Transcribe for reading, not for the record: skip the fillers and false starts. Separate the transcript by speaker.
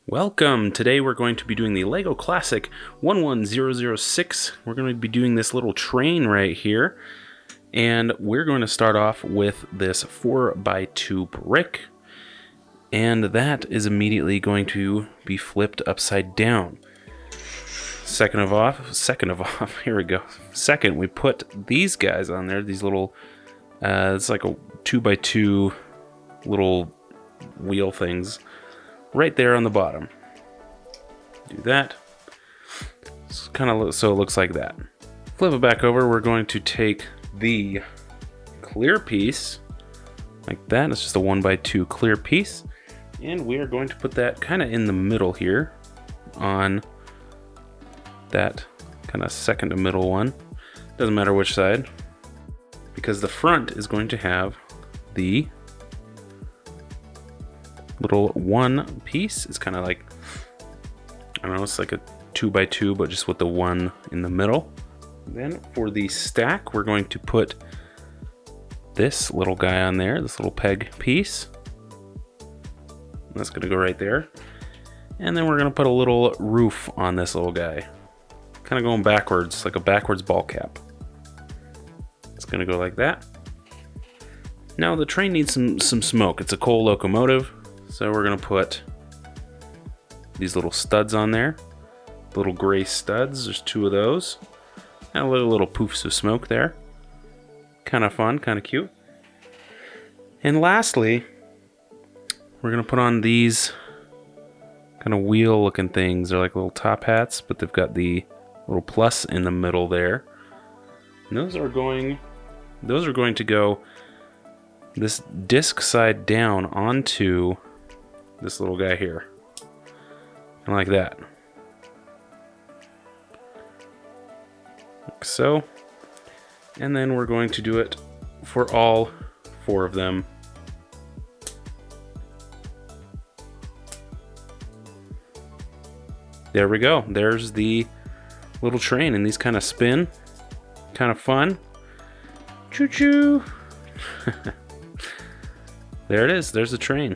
Speaker 1: Welcome! Today we're going to be doing the LEGO Classic 11006. We're going to be doing this little train right here. And we're going to start off with this 4x2 brick. And that is immediately going to be flipped upside down. Second of off, here we go. Second, we put these guys on there, these little, it's like a 2x2 little wheel things right there on the bottom. Do that. It's kind of so it looks like that. Flip it back over. We're going to take the clear piece like that. It's just a 1x2 clear piece, and we are going to put that kind of in the middle here on that kind of second to middle one. Doesn't matter which side, because the front is going to have the little one piece. It's kind of like, I don't know, it's like a 2x2, but just with the one in the middle. Then for the stack, we're going to put this little guy on there, this little peg piece. That's going to go right there. And then we're going to put a little roof on this little guy, kind of going backwards, like a backwards ball cap. It's going to go like that. Now the train needs some smoke. It's a coal locomotive. So we're going to put these little studs on there. Little gray studs. There's two of those. And little poofs of smoke there. Kind of fun, kind of cute. And lastly, we're going to put on these kind of wheel looking things. They're like little top hats, but they've got the little plus in the middle there. And those are going to go this disc side down onto this little guy here, and like that, like so. And then we're going to do it for all four of them. There we go. There's the little train, and these kind of spin, kind of fun. Choo choo. There it is. There's the train.